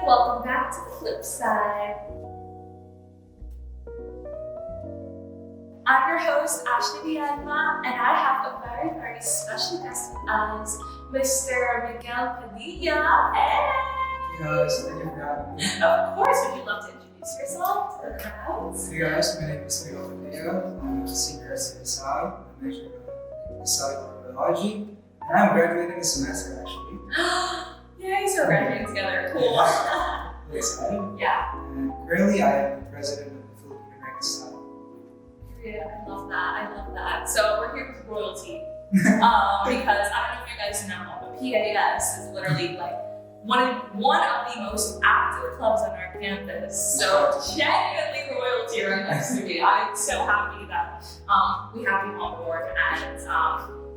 welcome back to Flipside. I'm your host, Ashley Villalva, and I have a very, very special guest with us, Mr. Miguel Padilla. Hey! Hey guys, thank you for having me. Of course, would you love to introduce yourself to the crowds? Hey guys, my name is Miguel Padilla. I'm a senior at CSI. I'm majoring in cellular biology, and I'm graduating this semester actually. Yay, so we're graduating together. Cool. Really excited. Yeah. And currently, I am the president of the Philippine American Society Club. Yeah, I love that. I love that. So we're here with royalty because I don't know if you guys know, but PAS is literally like one of the most active clubs on our campus. So genuinely royalty right next to me. I'm so happy that we have you on board, and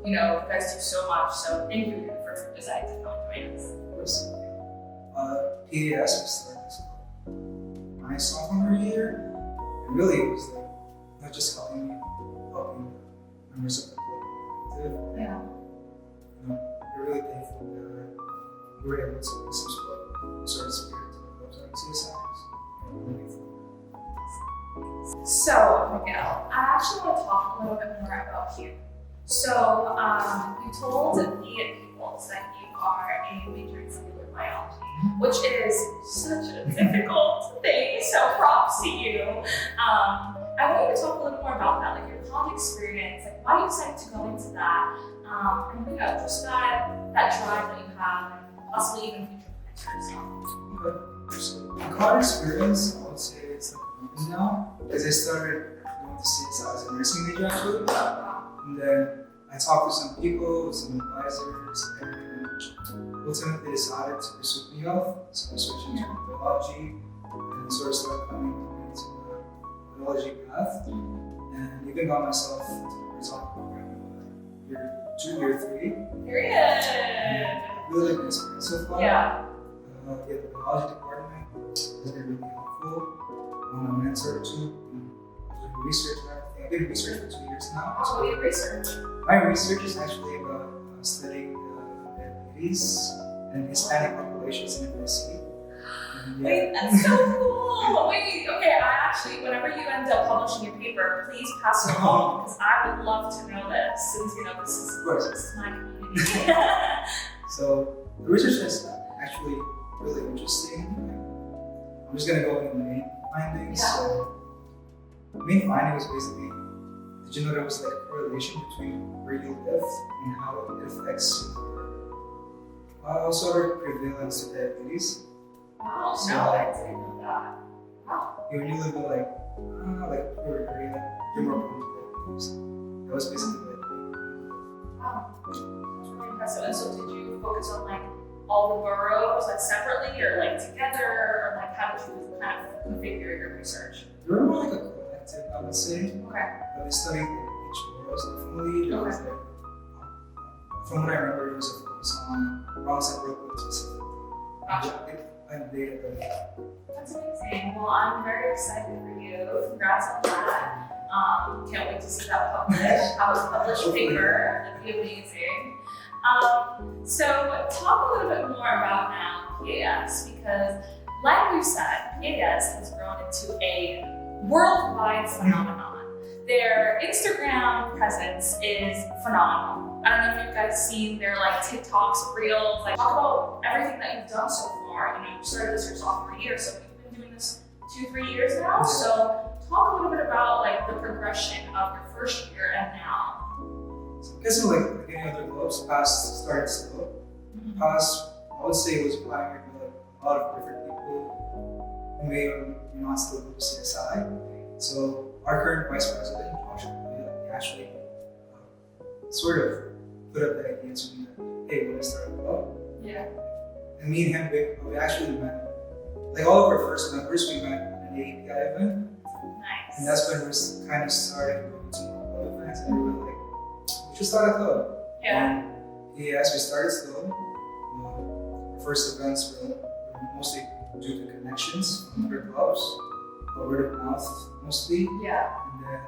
you guys do so much. So thank you for deciding to come and join us. Of course. PAS was started this club my sophomore year, and really it was like not just helping members of the club. Yeah. We're really thankful that we were able to make some sort of spirit to the clubs like CSI. So, Miguel, I actually want to talk a little bit more about you. So, you told the people that you are a major in cellular biology, which is such a difficult thing, so props to you. I want you to talk a little more about that, like your college experience, like why you decided to go into that, and just that drive that you have, and possibly even future plans for yourself. Okay. So, my college experience, I would say it's like open now, because I started going to CSI as a nursing major actually. And then I talked to some people, some advisors, and ultimately decided to pursue health. So I switched into biology and sort of started coming into the biology path. And even got myself into the horizontal program year 2, year 3. Period. Really good experience so far. Yeah. The biology department has been really helpful. I'm a mentor too. I'm research and everything. I've been in research for 2 years now. What do you research? My research is actually about studying diabetes and Hispanic populations in NBC. Wait, that's so cool. Wait, okay, whenever you end up publishing your paper, please pass it along, because I would love to know this, since this is my community. So the research is actually really interesting. I'm just gonna go into the main findings. Yeah. So the main finding was basically, did you know there was like a correlation between where you live and how it affects your sort of prevalence of diabetes? Wow, So, no, I didn't know that. Wow. When you live in like poor area, you're more prone to diabetes. That was basically like. Wow. That's really impressive. And so did you focus on like all the boroughs like separately or like together, or like how did you kind of configure your research? They were more like a collective, I would say. Okay. But they studied each boroughs definitely. There was like, from what I remember, there was a focus on Bronx and Brooklyn specifically. Gotcha. And data. That's amazing. Well, I'm very excited for you. Congrats on that. Can't wait to see that published. Have a published paper. That'd be amazing. So talk a little bit more about now PAS, because like we've said, PAS has grown into a worldwide phenomenon. Their Instagram presence is phenomenal. I don't know if you guys seen their like TikToks, Reels, like talk about everything that you've done so far. You started this your sophomore year, so you've been doing this 2-3 years now. So talk a little bit about like the progression of your first year and now. So I guess like any other clubs, PAS started slow. PAS, I would say, was pioneered by like a lot of different people who may or may not still go to CSI. So our current vice president, he actually sort of put up the idea to me that, hey, we're gonna start a club. Yeah. And me and him, we actually met, like all of our first members, we met at an API event. Nice. And that's when we kind of started going to more club events, and we were like, we should start a club. Yeah. And yes, we started slow. Our first events were mostly due to connections from other clubs, word of mouth mostly. Yeah. And then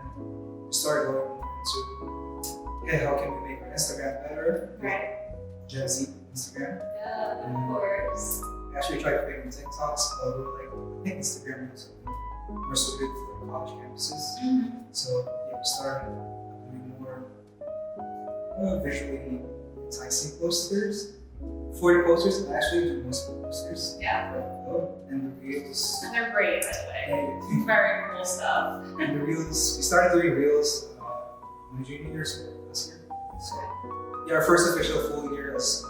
we started going into, hey, how can we make our Instagram better? Right. Gen Z Instagram. Yeah, of course. We actually tried creating TikToks, but we were like, I think Instagram was more suited for college campuses. So yeah, we started doing more visually enticing posters. For the posters, I actually do most of the posters. Yeah. And the reels. And they're great, by the way. Very cool stuff. And the reels, we started doing reels my junior year, so last year. So yeah, our first official full year as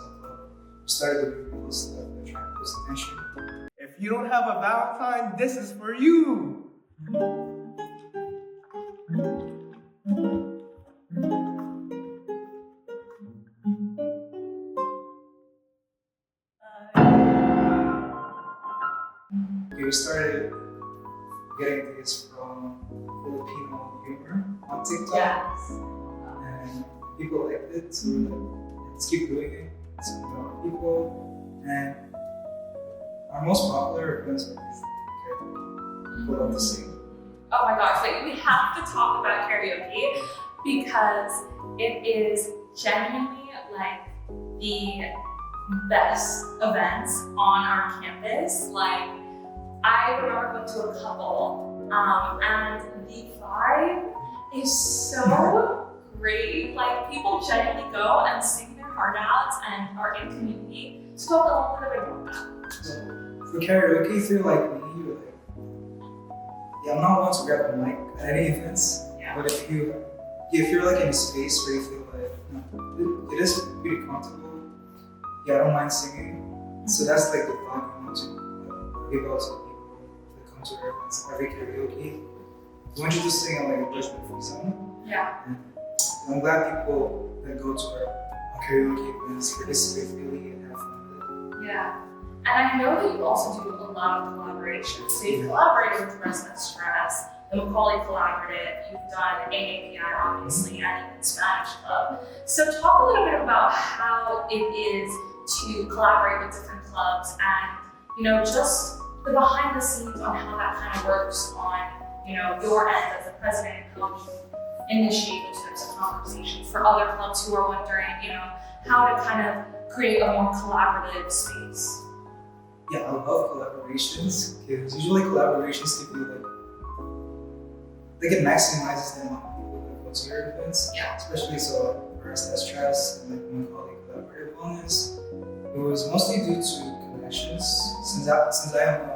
we started doing reels that attract close attention. If you don't have a Valentine, this is for you. We started getting this from Filipino humor on TikTok. Yes. And people liked it, so we're like, let's keep doing it. Let's meet more people. And our most popular events are people love to sing. Oh my gosh, like we have to talk about karaoke because it is genuinely like the best events on our campus. Like I remember going to a couple and the vibe is so great. Like people genuinely go and sing their heart out and are in community. So talk a little bit about that. So for karaoke, if you're like me, you're like, yeah, I'm not one to grab a mic at any events. Yeah. But if you're like in a space where you feel like it is pretty comfortable, yeah, I don't mind singing. So that's like the vibe we want to give out to people that come to our events. Every karaoke, we want you to sing on like a judgment-free zone. Yeah. And I'm glad people that go to our karaoke events participate freely and have fun with it. Yeah. And I know that you also do a lot of collaborations. So you collaborated with Resident Stress, the Macaulay Collaborative, you've done AAPI obviously, and even Spanish Club. So talk a little bit about how it is to collaborate with different clubs and, you know, just the behind the scenes on how that kind of works on, you know, your end as a president, how you initiate those types of conversations for other clubs who are wondering, you know, how to kind of create a more collaborative space. Yeah, I love collaborations because usually collaborations give you like it maximizes the amount of people that go to your events. Yeah. Especially so for us as Stress and like my colleague Collaborative Wellness, it was mostly due to connections. Since I am a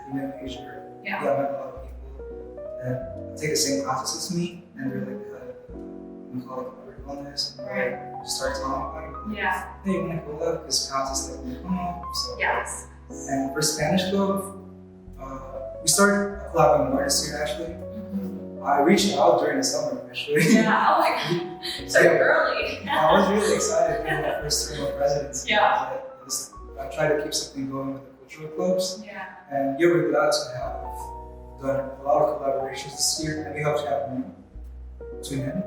premium major, Yeah. I met a lot of people that take the same classes as me, and they're like my colleague Collaborative Wellness, and Right. we start talking about it. Yeah. Hey, you want to go up? Because classes like come up. So Yes. and for Spanish Club, we started collabing more this year actually. I reached out during the summer actually. Yeah. Oh my god. So early. I was really excited for my first term of presidency. Yeah. I tried to keep something going with the cultural clubs. Yeah. And you're really glad to have done a lot of collaborations this year, and we hope to have more between him.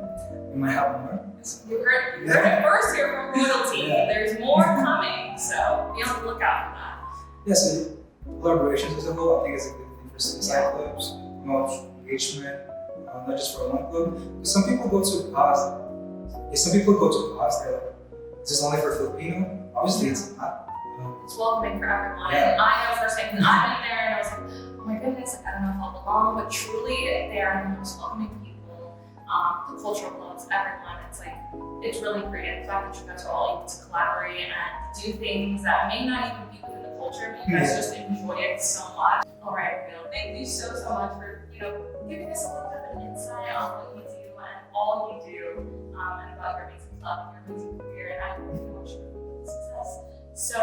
We might have more. You heard it first here from royalty. Yeah. There's more coming, so be on the lookout for that. Yeah, so collaborations as a whole, I think is a good thing for suicide clubs, promote engagement, not just for one club. Because some people go to PAS, they're like, is this only for Filipino? Obviously it's not. It's welcoming for everyone. Yeah. And I know firsthand, because I'm in there and I was like, oh my goodness, like, I don't know if I'll belong, but truly they are the most welcoming people. The cultural clubs, everyone, it's like, it's really great. The fact that you guys are all able to collaborate and do things that may not even be within the culture, but you guys just enjoy it so much. All right, Bill, thank you so much for, you know, giving us a little bit of an insight on what you do and all you do, and about your amazing club and your amazing career, and I really wish you success. So,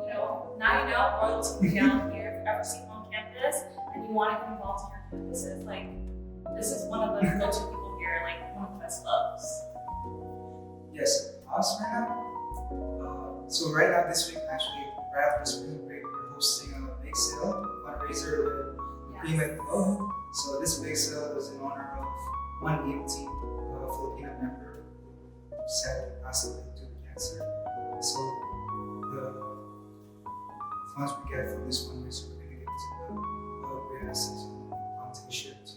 you know, now you know royalty down here. If you ever see on campus and you want to get involved in your campuses, like, this is one of the go-to people here, like one of the best clubs. Yes, us right now. So right now this week, actually, right after spring break, we're hosting a big sale fundraiser with Philippine Club. So this big sale was in honor of one EMT, a Filipino member who sadly passed away due to cancer. So the funds we get from this fundraiser, we're going to give to the Great Assets Foundation to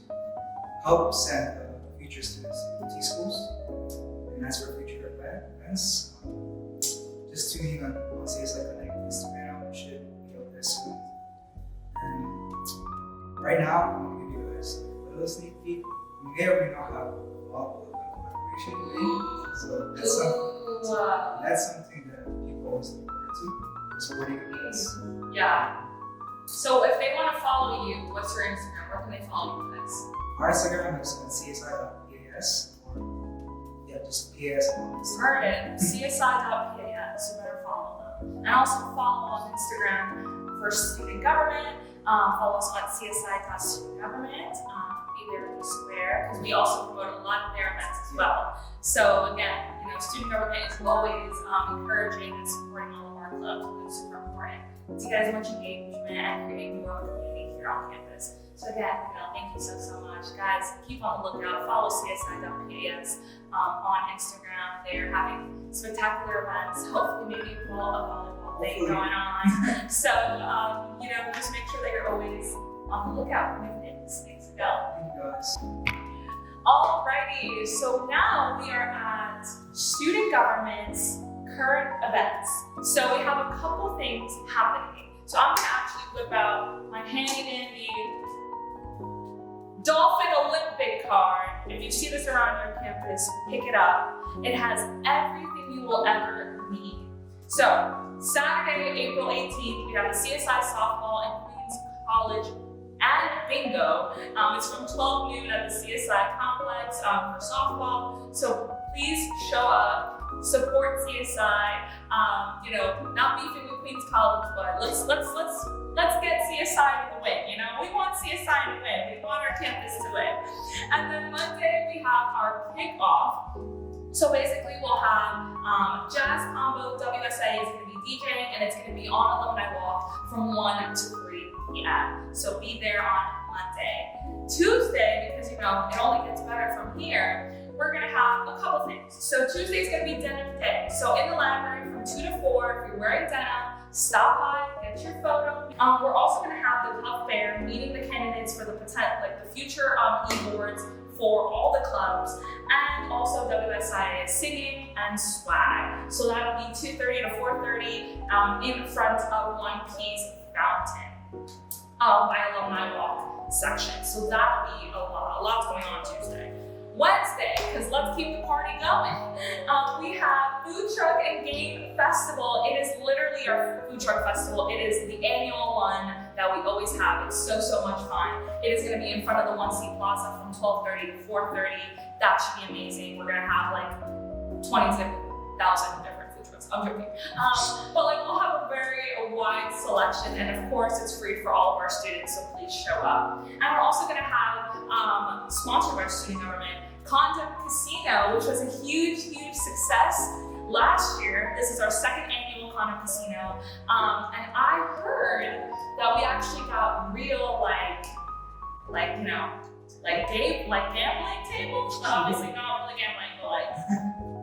help send future students to T schools. And that's for future events. Just tune in on CSI Connect Instagram, we should right now, I'm going to give you guys a little sneak peek. We may or may not have multiple collaboration with. So that's something that people always look forward to. Supporting events. Yeah. So if they want to follow you, what's your Instagram? Where can they follow you guys? Our Instagram is csi.pas or just pas on Instagram. Heard it. csi.pas. You better follow them. And also follow on Instagram for student government. Follow us on csi.studentgovernment. Be there, be square, because we also promote a lot of their events as well. So again, student government is always encouraging and supporting all of our clubs, which is super important to get as much engagement and create more of a community here on campus. So again, thank you so much. Guys, keep on the lookout. Follow csi.pas on Instagram. They're having spectacular events. Hopefully maybe a volleyball thing going on. So, just make sure that you're always on the lookout for new things to go. Thank you guys. Alrighty, so now we are at student government's current events. So we have a couple things happening. So I'm gonna actually whip out my handy dandy Dolphin Olympic card. If you see this around your campus, pick it up. It has everything you will ever need. So Saturday, April 18th, we have the CSI softball and Queens College and bingo. It's from 12 noon at the CSI complex for softball. So please show up, support CSI. Not beefing with Queens College, but let's get CSI to win. We want CSI to win. We want our campus to win. And then Monday we have our kickoff. So basically we'll have jazz combo. WSA is going to be DJing, and it's going to be on Alumni Walk from 1 to 3 p.m. So be there on Monday. Tuesday, because it only gets better from here, we're gonna have a couple things. So Tuesday's gonna be denim day. So in the library from 2 to 4, if you're wearing denim, stop by, get your photo. We're also gonna have the club fair, meeting the candidates for the future e-boards for all the clubs, and also WSIA singing and swag. So that'll be 2:30 to 4:30 in front of One Piece Fountain by Alumni Walk section. So that'll be a lot's going on Tuesday. Wednesday, because let's keep the party going. We have Food Truck and Game Festival. It is literally our food truck festival. It is the annual one that we always have. It's so much fun. It is going to be in front of the 1C Plaza from 12:30 to 4:30. That should be amazing. We're going to have 20,000 different food trucks. I'm joking. But we'll have a very wide selection, and of course it's free for all of our students, so please show up. And we're also going to have, sponsored by student government, Condom Casino, which was a huge success last year. This is our second annual Condom Casino, and I heard that we actually got real gambling tables, but obviously not really gambling,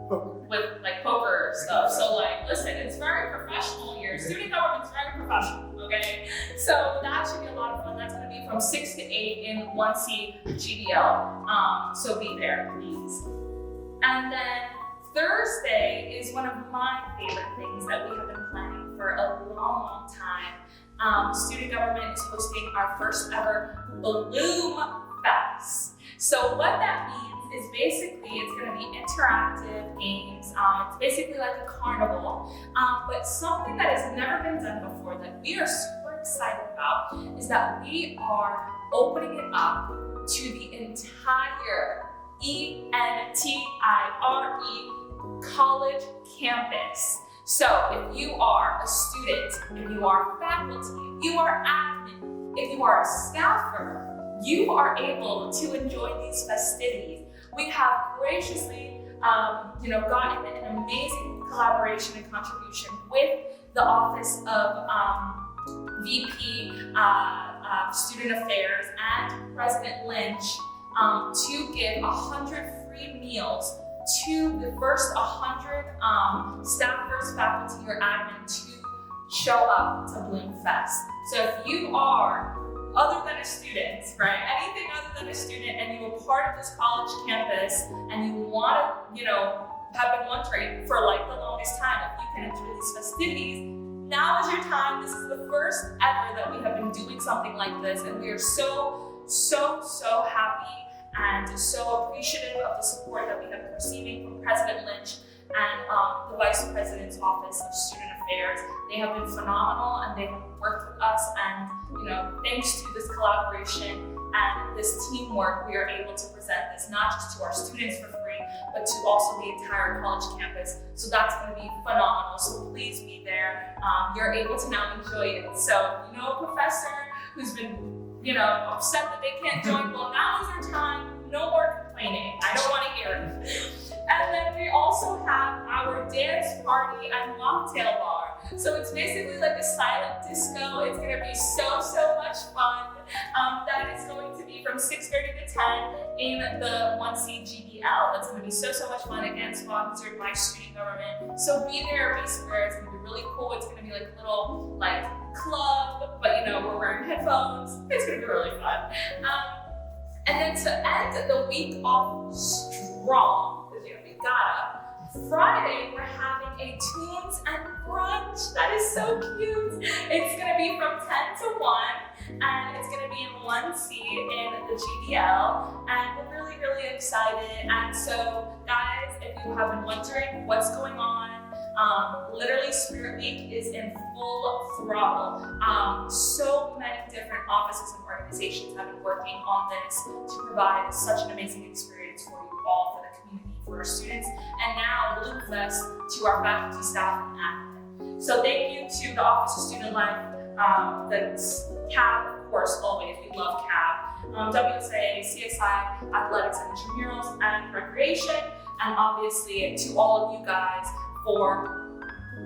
but with poker stuff. So listen, it's very professional here. Student government's very professional, okay? So that should be a lot of fun. That's gonna be from 6 to 8 in 1C GDL. So be there, please. And then Thursday is one of my favorite things that we have been planning for a long time. Student government is hosting our first ever Bloom Fest. So what that means is basically it's going to be interactive games. It's basically like a carnival, but something that has never been done before that we are super excited about is that we are opening it up to the entire ENTIRE college campus. So if you are a student, if you are faculty, if you are admin, if you are a staffer, you are able to enjoy these festivities. We have graciously, gotten an amazing collaboration and contribution with the Office of VP Student Affairs and President Lynch to give 100 free meals to the first 100 staffers, faculty, or admin to show up to Bloom Fest. So if you are other than a student, right? Anything other than a student, and you are part of this college campus, and you want to, have been wondering for the longest time if you can enjoy these festivities, now is your time. This is the first ever that we have been doing something like this, and we are so happy and so appreciative of the support that we have been receiving from President Lynch and the Vice President's Office of Student Affairs. They have been phenomenal, and they have worked with us, and thanks to this collaboration and this teamwork, we are able to present this not just to our students for free, but to also the entire college campus. So that's going to be phenomenal. So please be there. You're able to now enjoy it. So a professor who's been upset that they can't join, well, now is our time. No more complaining. I don't want to hear it. And then we also have our dance party and mocktail bar. So it's basically like a silent disco. It's going to be so much fun. That is going to be from 6:30 to 10 in the 1C GBL. That's going to be so much fun. Again, sponsored by student government. So be there, be square. It's going to be really cool. It's going to be like a little club, but we're wearing headphones. It's going to be really fun. And then to end the week off strong, because we gotta, Friday we're having a tunes and brunch. That is so cute. It's gonna be from 10 to 1, and it's gonna be in 1C in the GDL, and we're really excited. And so guys, if you have been wondering what's going on, literally Spirit Week is in full throttle. So many different offices and organizations have been working on this to provide such an amazing experience for you all, for the community, for our students, and now Bloomfest to our faculty, staff, and admin. So thank you to the Office of Student Life, the CAB, of course, always, we love CAB, WSA, CSI, Athletics and Intramurals, and Recreation, and obviously to all of you guys for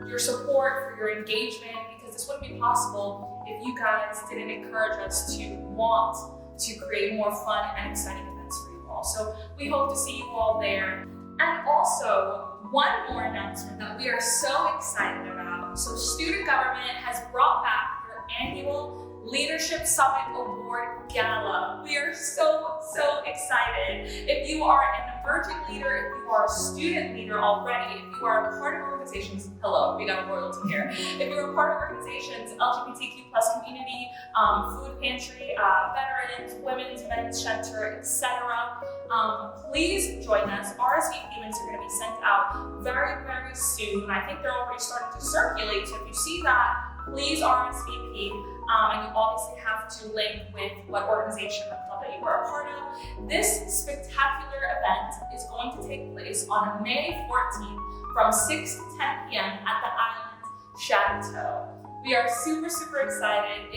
your support, for your engagement, because this wouldn't be possible if you guys didn't encourage us to want to create more fun and exciting events for you all. So we hope to see you all there. And also, one more announcement that we are so excited about. So student government has brought back their annual Leadership Summit Award Gala. We are so excited. If you are an emerging leader, if you are a student leader already, if you are a part of organizations, hello, we got royalty here. If you are a part of organizations, LGBTQ+ community, food pantry, veterans, women's, men's shelter, etc., please join us. RSVP links are going to be sent out very soon. I think they're already starting to circulate, so if you see that, please RSVP. And you obviously have to link with what organization or club that you are a part of. This spectacular event is going to take place on May 14th from 6 to 10 p.m. at the Island Chateau. We are super excited.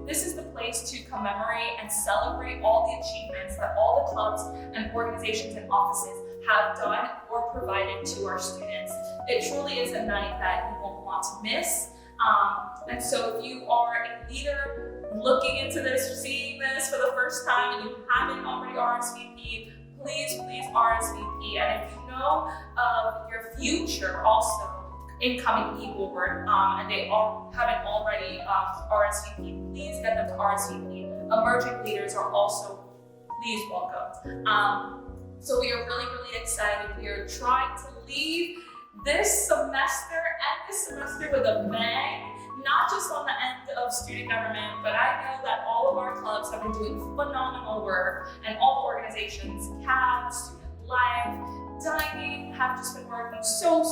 This is the place to commemorate and celebrate all the achievements that all the clubs and organizations and offices have done or provided to our students. It truly is a night that you won't want to miss. And so if you are a leader looking into this, seeing this for the first time, and you haven't already RSVP'd, please RSVP. And if you know of your future also incoming e-board, and they haven't already RSVP'd, please get them to RSVP. Emerging leaders are also please welcome. So we are really excited. We are trying to leave this semester with a bang, not just on the end of student government, but I know that all of our clubs have been doing phenomenal work, and all the organizations, CAB, Student Life, Dining, have just been working so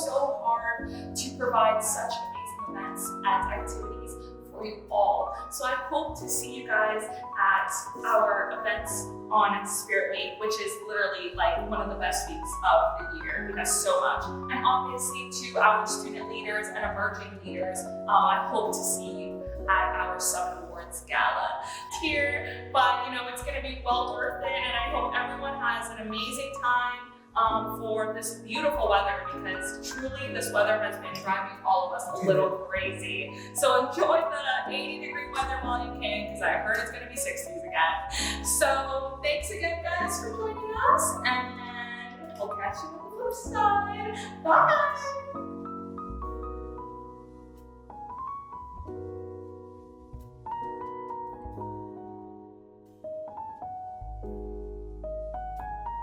hard to provide such amazing events and activities for you all. So I hope to see you guys at our events on Spirit Week, which is literally one of the best weeks of the year. We have so much. And obviously to our student leaders and emerging leaders, I hope to see you at our Summit Awards Gala here. But it's gonna be well worth it, and I hope everyone has an amazing time for this beautiful weather, because truly this weather has been driving all of us a little crazy. So enjoy the 80-degree weather while you can, because I heard it's going to be 60s again. So thanks again, guys, for joining us, and we'll catch you on the flip side. Bye!